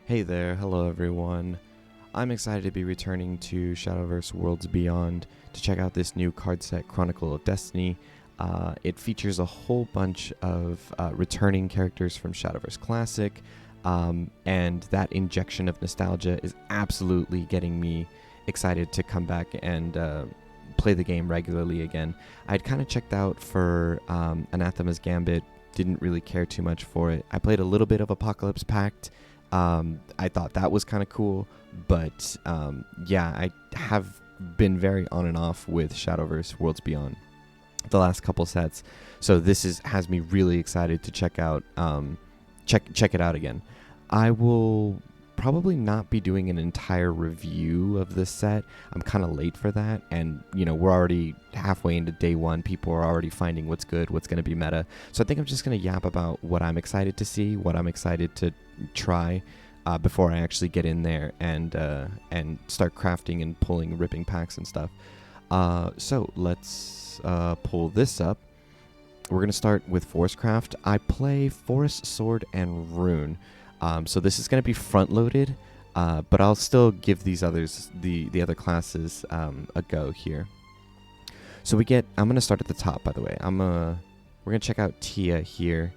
Hey there, hello everyone. I'm excited to be returning to Shadowverse Worlds Beyond to check out this new card set, Chronicle of Destiny. It features a whole bunch of returning characters from Shadowverse Classic, and that injection of nostalgia is absolutely getting me excited to come back and play the game regularly again. I'd kind of checked out for Anathema's Gambit, didn't really care too much for it. I played a little bit of Apocalypse Pact. I thought that was kind of cool, but I have been very on and off with Shadowverse Worlds Beyond the last couple sets, so this has me really excited to check it out again. I will probably not be doing an entire review of this set. I'm kind of late for that, and we're already halfway into day one. People are already finding what's good, what's going to be meta. So I think I'm just going to yap about what I'm excited to see, what I'm excited to try before I actually get in there and start crafting and ripping packs and stuff. So let's pull this up. We're going to start with Forest Craft. I play Forest, Sword, and Rune. So this is going to be front-loaded, but I'll still give these others, the other classes, a go here. So I'm going to start at the top, by the way. We're going to check out Tia here.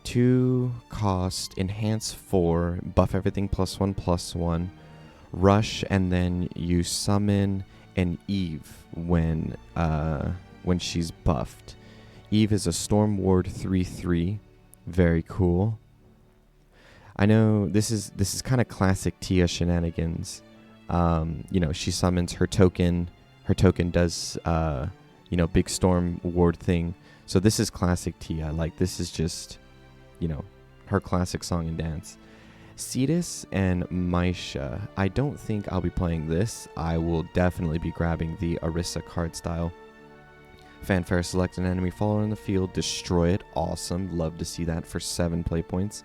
2 cost, enhance 4, buff everything +1/+1, rush, and then you summon an Eve when she's buffed. Eve is a Storm Ward 3/3, very cool. I know this is kind of classic Tia shenanigans. She summons her token. Her token does big Storm Ward thing. So this is classic Tia. Like, this is just her classic song and dance. Cetus and Maisha. I don't think I'll be playing this. I will definitely be grabbing the Orisa card style. Fanfare, select an enemy follower in the field, destroy it. Awesome. Love to see that for 7 play points.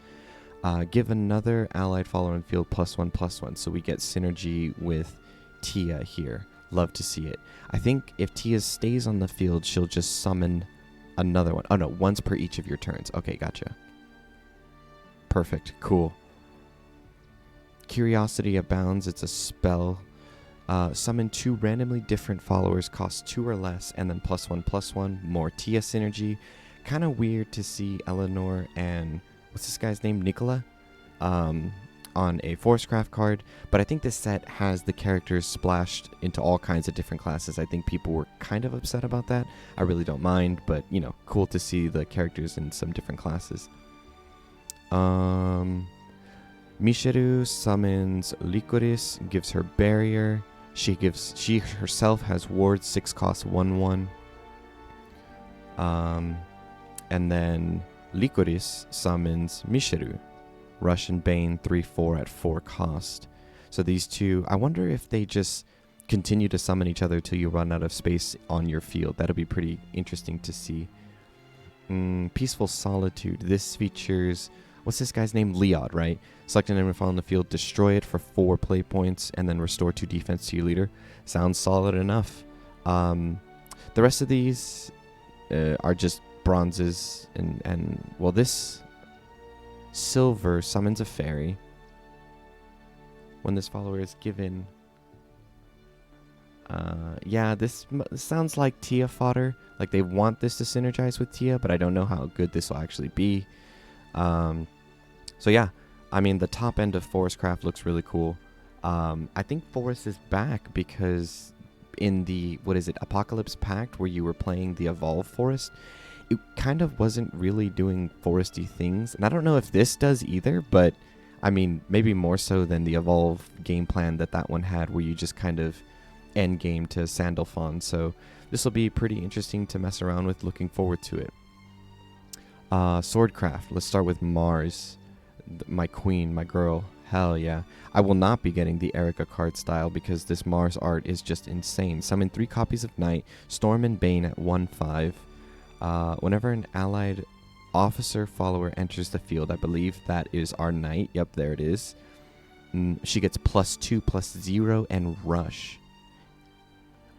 Give another allied follower in field +1/+1. So we get synergy with Tia here. Love to see it. I think if Tia stays on the field, she'll just summon another one. Oh no, once per each of your turns. Okay, gotcha. Perfect. Cool. Curiosity Abounds. It's a spell. Summon 2 randomly different followers, cost 2 or less, and then +1/+1. More Tia synergy. Kind of weird to see Eleanor and what's this guy's name? Nicola? On a Forestcraft card. But I think this set has the characters splashed into all kinds of different classes. I think people were kind of upset about that. I really don't mind, but cool to see the characters in some different classes. Mishiru summons Licorice, gives her barrier. She herself has ward 6 cost 1/1. And then Licorice summons Mishiru, Russian Bane 3/4 at 4 cost. So these two, I wonder if they just continue to summon each other till you run out of space on your field. That'll be pretty interesting to see. Peaceful Solitude. This features, what's this guy's name? Leod, right? Select an enemy on the field, destroy it for 4 play points, and then restore 2 defense to your leader. Sounds solid enough. The rest of these are just bronzes, and this silver summons a fairy. When this follower is given, this sounds like Tia fodder. Like, they want this to synergize with Tia, but I don't know how good this will actually be. The top end of Forestcraft looks really cool. I think Forest is back because in the, Apocalypse Pact, where you were playing the Evolve Forest, it kind of wasn't really doing foresty things. And I don't know if this does either, but maybe more so than the Evolve game plan that one had, where you just kind of end game to Sandalphon. So this will be pretty interesting to mess around with. Looking forward to it. Swordcraft. Let's start with Mars. My queen, my girl. Hell yeah. I will not be getting the Erica card style because this Mars art is just insane. Summon 3 copies of Knight, Storm and Bane at 1/5. Whenever an allied officer follower enters the field, I believe that is our Knight. Yep, there it is. She gets +2/+0 and rush.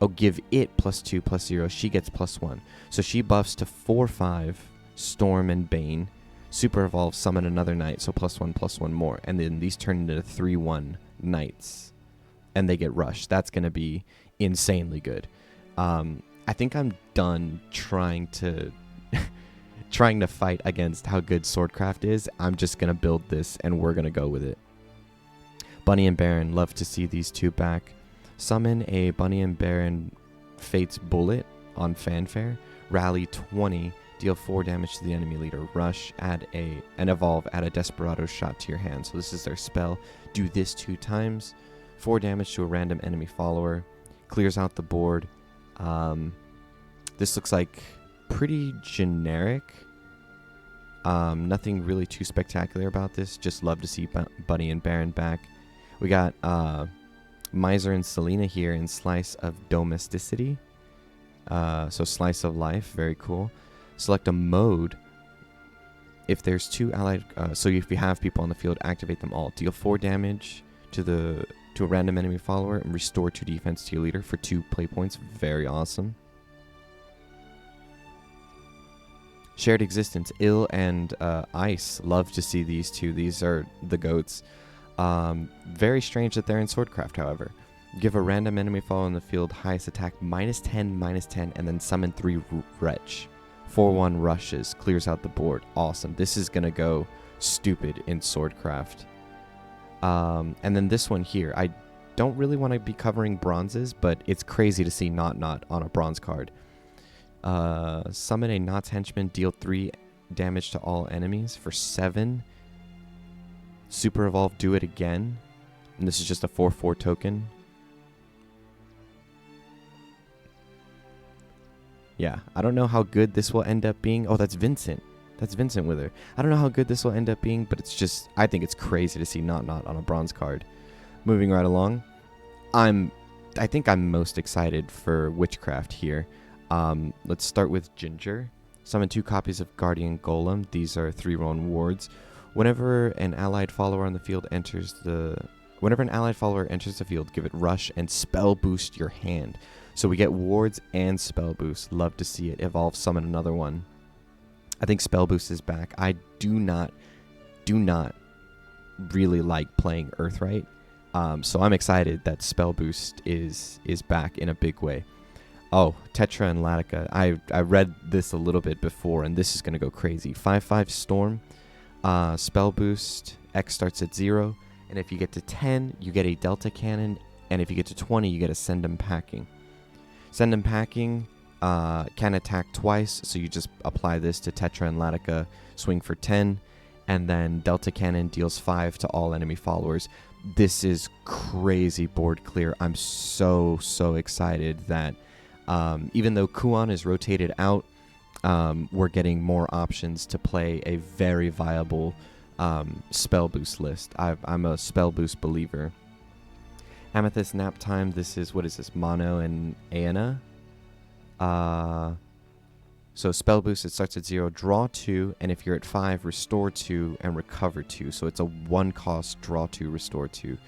Oh, give it +2/+0. She gets +1. So she buffs to 4/5 Storm and Bane. Super evolve, summon another knight, so +1/+1 more. And then these turn into 3/1 knights. And they get rushed. That's going to be insanely good. I think I'm done trying to fight against how good Swordcraft is. I'm just going to build this, and we're going to go with it. Bunny and Baron, love to see these two back. Summon a Bunny and Baron Fate's Bullet on Fanfare. Rally 20, deal 4 damage to the enemy leader. Rush, and evolve, add a Desperado shot to your hand. So this is their spell. Do this 2 times. 4 damage to a random enemy follower. Clears out the board. This looks like pretty generic. Nothing really too spectacular about this. Just love to see Bunny and Baron back. We got Miser and Selena here in Slice of Domesticity. So Slice of Life, very cool. Select a mode. If there's 2 allied, so if you have people on the field, activate them all. Deal 4 damage to a random enemy follower and restore 2 defense to your leader for 2 play points. Very awesome. Shared Existence, Ill and Ice. Love to see these two. These are the GOATs. Very strange that they're in Swordcraft, however. Give a random enemy follower in the field highest attack -10, and then summon 3 Wretch. 4/1 rushes, clears out the board. Awesome. This is going to go stupid in Swordcraft. And then this one here. I don't really want to be covering bronzes, but it's crazy to see Not on a bronze card. Summon a Knots henchman, deal 3 damage to all enemies for 7. Super evolve, do it again. And this is just a 4/4 token. Yeah, I don't know how good this will end up being. Oh, that's Vincent. That's Vincent with her. I don't know how good this will end up being, but it's just, I think it's crazy to see Not on a bronze card. Moving right along. I think I'm most excited for Witchcraft here. Let's start with Ginger. Summon 2 copies of Guardian Golem. These are 3/1 wards. Whenever an allied follower on the field enters the field, give it rush and spell boost your hand. So we get wards and spell boost. Love to see it. Evolve, summon another one. I think spell boost is back. I do not really like playing Earthright. So I'm excited that spell boost is back in a big way. Oh, Tetra and Latica. I read this a little bit before, and this is going to go crazy. 5/5 Storm, spell boost, X starts at 0, and if you get to 10, you get a Delta Cannon, and if you get to 20, you get a Send 'em Packing. Send 'em Packing can attack twice, so you just apply this to Tetra and Latica, swing for 10, and then Delta Cannon deals 5 to all enemy followers. This is crazy board clear. I'm so excited that even though Kuon is rotated out, we're getting more options to play a very viable spell boost list. I'm a spell boost believer. Amethyst Nap Time. This is, what is this? Mono and Aena. So spell boost, it starts at 0, draw 2, and if you're at 5, restore 2 and recover 2. So it's a 1 cost, draw 2, restore 2.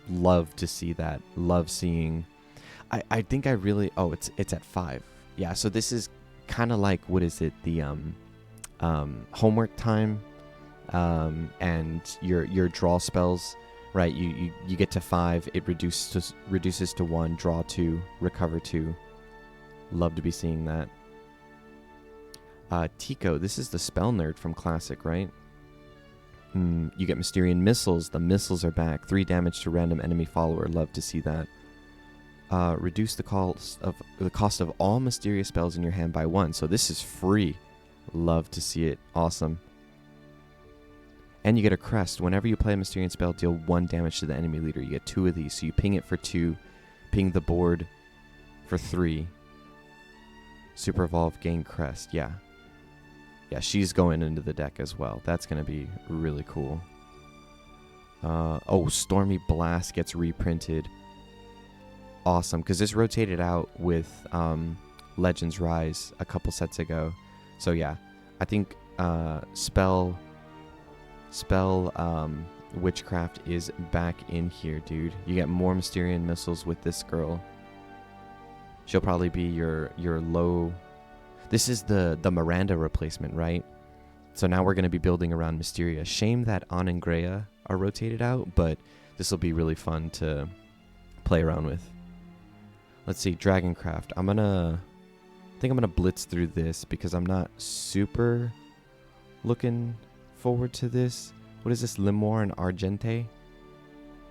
Love to see that. Love seeing. I think I really. Oh, it's at 5. Yeah. So this is kind of like, what is it? The homework time, and your draw spells. Right. You get to 5. It reduces to 1. Draw 2, recover 2. Love to be seeing that. Tico, this is the spell nerd from Classic, right? You get Mysterian Missiles. The missiles are back. 3 damage to random enemy follower. Love to see that. Reduce the cost of all mysterious spells in your hand by 1. So this is free. Love to see it. Awesome. And you get a crest. Whenever you play a Mysterian spell, deal 1 damage to the enemy leader. You get 2 of these. So you ping it for 2. Ping the board for 3. Super evolve, gain crest. Yeah. Yeah, she's going into the deck as well. That's going to be really cool. Oh, Stormy Blast gets reprinted. Awesome, because this rotated out with Legends Rise a couple sets ago. So yeah, I think Spell Witchcraft is back in here, dude. You get more Mysterian Missiles with this girl. She'll probably be your low. This is the Miranda replacement, right? So now we're going to be building around Mysteria. Shame that An and Greya are rotated out, but this will be really fun to play around with. Let's see, Dragoncraft. I think I'm gonna blitz through this because I'm not super looking forward to this. What is this? Limor and Argente.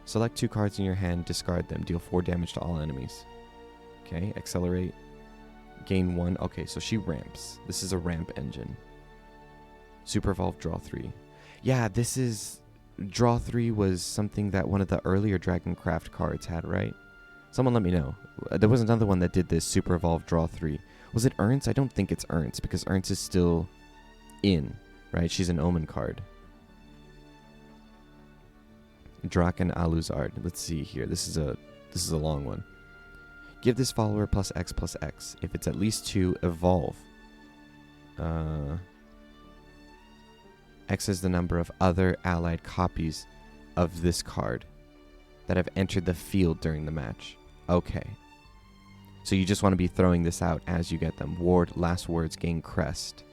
Select 2 cards in your hand, discard them, deal 4 damage to all enemies. Okay, accelerate, gain 1. Okay, so she ramps. This is a ramp engine. Super Evolve, draw 3. Yeah, this is... Draw 3 was something that one of the earlier Dragoncraft cards had, right? Someone let me know. There was another one that did this, Super Evolve, draw 3. Was it Ernst? I don't think it's Ernst, because Ernst is still in, right? She's an Omen card. Draken Aluzard. Let's see here. This is a long one. Give this follower +X+X. If it's at least 2, evolve. X is the number of other allied copies of this card that have entered the field during the match. Okay. So you just want to be throwing this out as you get them. Ward, last words, gain crest.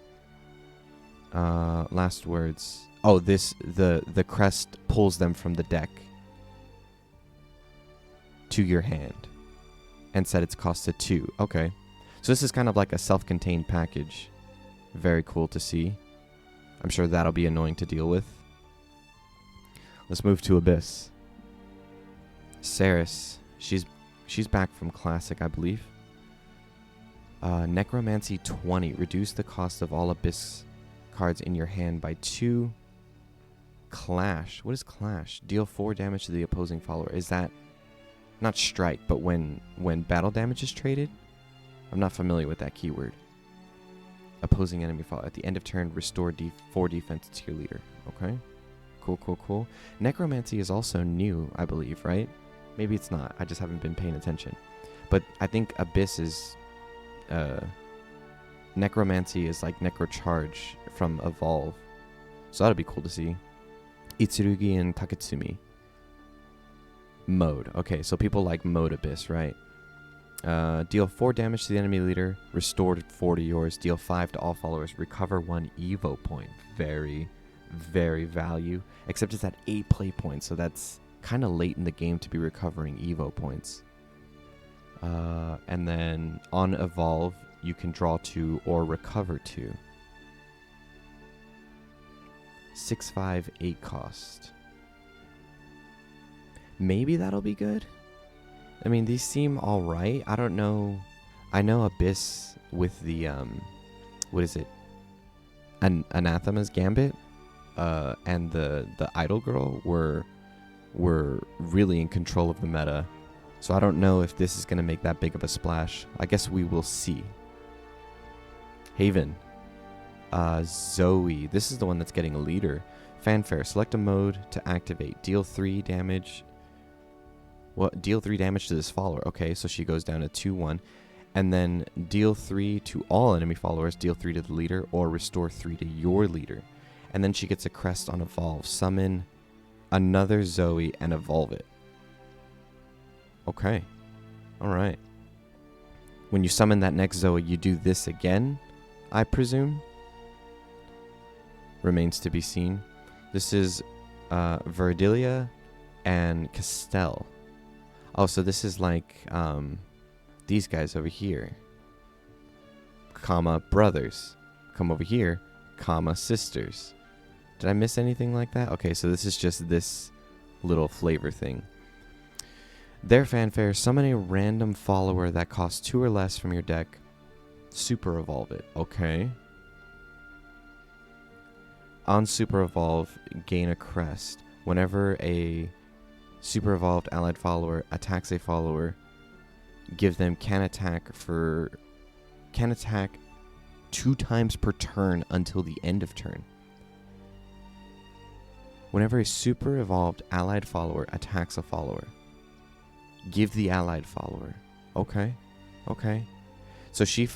Last words. Oh, the crest pulls them from the deck to your hand and set its cost to 2. Okay. So this is kind of like a self-contained package. Very cool to see. I'm sure that'll be annoying to deal with. Let's move to Abyss. Ceres. She's back from Classic, I believe. Necromancy 20. Reduce the cost of all Abyss cards in your hand by 2. Clash. What is Clash? Deal 4 damage to the opposing follower. Is that not strike, but when battle damage is traded? I'm not familiar with that keyword. Opposing enemy follower. At the end of turn, restore 4 defense to your leader. Okay. Cool. Necromancy is also new, I believe, right? Maybe it's not. I just haven't been paying attention. But I think Abyss is... Necromancy is like Necrocharge from Evolve. So that'll be cool to see. Itsurugi and Taketsumi. Mode. Okay, so people like Mode Abyss, right? Deal 4 damage to the enemy leader. Restore 4 to yours. Deal 5 to all followers. Recover 1 Evo point. Very, very value. Except it's at 8 play points, so that's kind of late in the game to be recovering Evo points. And then on Evolve, you can draw 2 or recover 2. 6/5 8 cost. Maybe that'll be good. I mean, these seem alright. I don't know. I know Abyss with the what is it? Anathema's Gambit, and the Idol Girl were really in control of the meta. So I don't know if this is gonna make that big of a splash. I guess we will see. Haven. Zoe. This is the one that's getting a leader. Fanfare. Select a mode to activate. Deal 3 damage. What? Deal 3 damage to this follower. Okay, so she goes down to 2/1. And then deal 3 to all enemy followers. Deal 3 to the leader, or restore 3 to your leader. And then she gets a crest on Evolve. Summon another Zoe and evolve it. Okay. Alright. When you summon that next Zoe, you do this again, I presume. Remains to be seen. This is Verdilia and Castell. Oh, so this is like these guys over here. Comma, brothers. Come over here. Comma, sisters. Did I miss anything like that? Okay, so this is just this little flavor thing. Their fanfare. Summon a random follower that costs 2 or less from your deck. Super evolve it. Okay. On Super Evolve, gain a crest. Whenever a Super Evolved allied follower attacks a follower, give them can attack 2 times per turn until the end of turn. Whenever a Super Evolved allied follower attacks a follower, give the allied follower. Okay. So she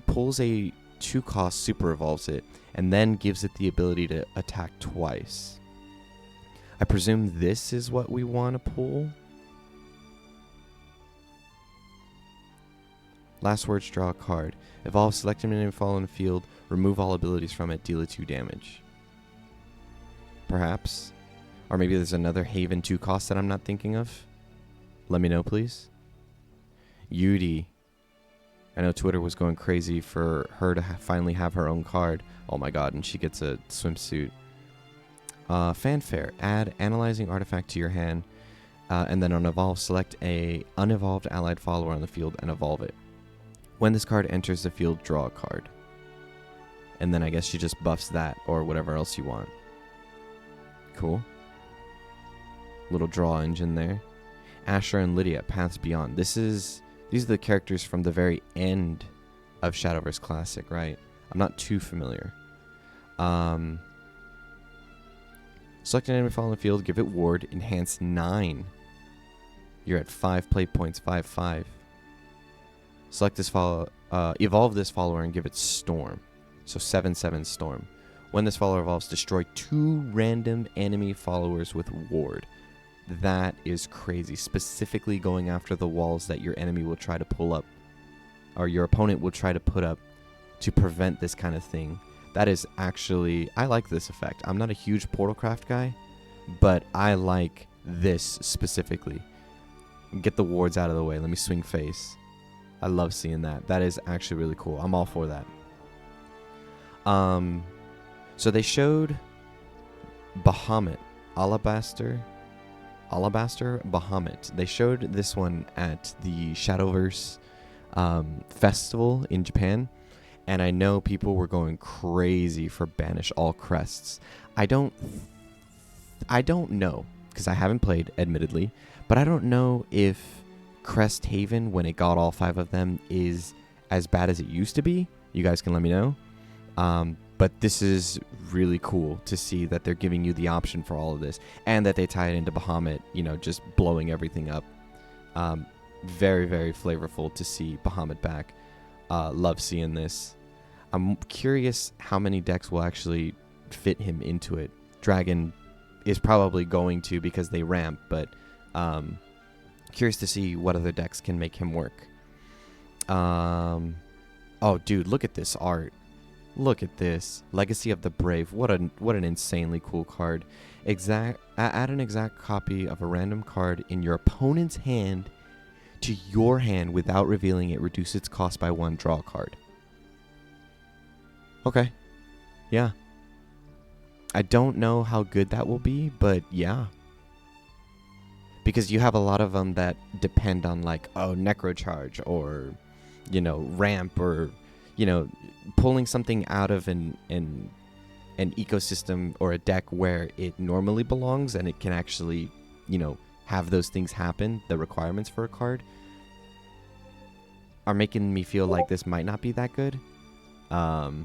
pulls a 2-cost Super Evolves it, and then gives it the ability to attack twice. I presume this is what we want to pull. Last words, draw a card. Evolve, select an enemy fall in the field, remove all abilities from it, deal it 2 damage. Perhaps. Or maybe there's another Haven 2 cost that I'm not thinking of. Let me know, please. Yudi. I know Twitter was going crazy for her to finally have her own card. Oh my god, and she gets a swimsuit. Fanfare. Add analyzing artifact to your hand. And then on evolve, select a unevolved allied follower on the field and evolve it. When this card enters the field, draw a card. And then I guess she just buffs that or whatever else you want. Cool. Little draw engine there. Asher and Lydia, Paths Beyond. These are the characters from the very end of Shadowverse Classic, right? I'm not too familiar. Select an enemy fall in the field, give it ward, enhance 9. You're at 5 play points, 5/5. Select this follow, evolve this follower and give it Storm. So 7/7 Storm. When this follower evolves, destroy 2 random enemy followers with ward. That is crazy. Specifically going after the walls that your enemy will try to pull up, or your opponent will try to put up to prevent this kind of thing. That is actually, I like this effect. I'm not a huge Portalcraft guy, but I like this specifically. Get the wards out of the way. Let me swing face. I love seeing that. That is actually really cool. I'm all for that. So they showed Bahamut, Alabaster Bahamut. They showed this one at the Shadowverse festival in Japan, and I know people were going crazy for Banish All Crests. I don't know, because I haven't played, admittedly, but I don't know if Crest Haven, when it got all 5 of them, is as bad as it used to be. You guys can let me know. But this is really cool to see that they're giving you the option for all of this, and that they tie it into Bahamut, just blowing everything up. Very, very flavorful to see Bahamut back. Love seeing this. I'm curious how many decks will actually fit him into it. Dragon is probably going to, because they ramp, but curious to see what other decks can make him work. Oh, dude, look at this art. Look at this. Legacy of the Brave. What an insanely cool card. Add an exact copy of a random card in your opponent's hand to your hand without revealing it. Reduce its cost by 1. Draw a card. Okay. Yeah. I don't know how good that will be, but yeah. Because you have a lot of them that depend on Necrocharge or, ramp or, pulling something out of an ecosystem or a deck where it normally belongs, and it can actually, have those things happen, the requirements for a card, are making me feel like this might not be that good. But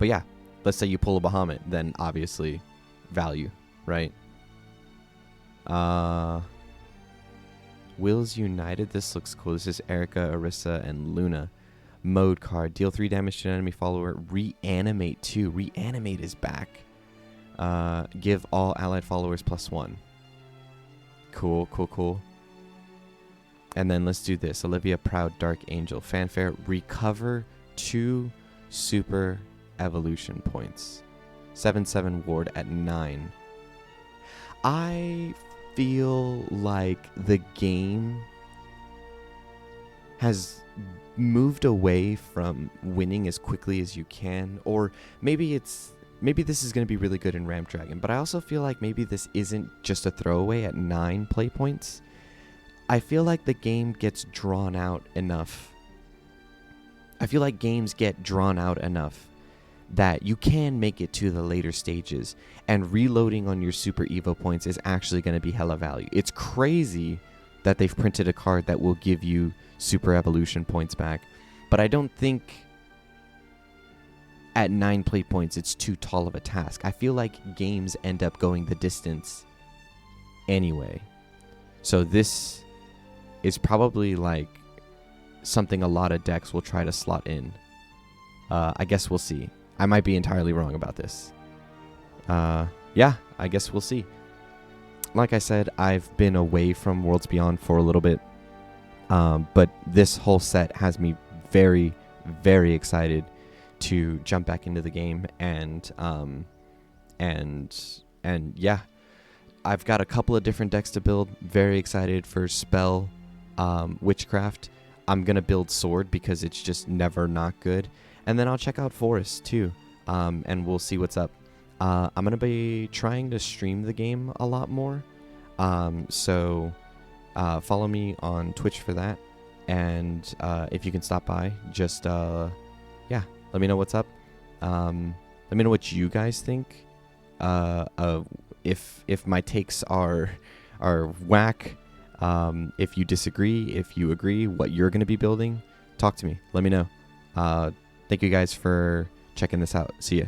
yeah, let's say you pull a Bahamut, then obviously value, right? Wills United. This looks cool. This is Erica, Orisa, and Luna. Mode card. Deal 3 damage to an enemy follower. Reanimate 2. Reanimate is back. Give all allied followers +1. Cool, cool, cool. And then let's do this. Olivia, Proud, Dark Angel. Fanfare. Recover 2 super evolution points. 7/7 ward at 9. I feel like the game has moved away from winning as quickly as you can, or maybe this is going to be really good in Ramp Dragon, but I also feel like maybe this isn't just a throwaway at 9 play points. I feel like the game gets drawn out enough. I feel like games get drawn out enough that you can make it to the later stages, and reloading on your Super Evo points is actually going to be hella value. It's crazy that they've printed a card that will give you Super Evolution points back, but I don't think at 9 play points it's too tall of a task. I feel like games end up going the distance anyway. So this is probably like something a lot of decks will try to slot in. I guess we'll see. I might be entirely wrong about this. Yeah, I guess we'll see. Like I said, I've been away from Worlds Beyond for a little bit. But this whole set has me very, very excited to jump back into the game, and yeah, I've got a couple of different decks to build. Very excited for Spell, Witchcraft. I'm gonna build Sword because it's just never not good, and then I'll check out Forest too, and we'll see what's up. I'm gonna be trying to stream the game a lot more, so follow me on Twitch for that, and if you can stop by, just yeah, let me know what's up. Let me know what you guys think. If my takes are whack, if you disagree, if you agree, what you're going to be building, talk to me. Let me know. Thank you guys for checking this out. See ya.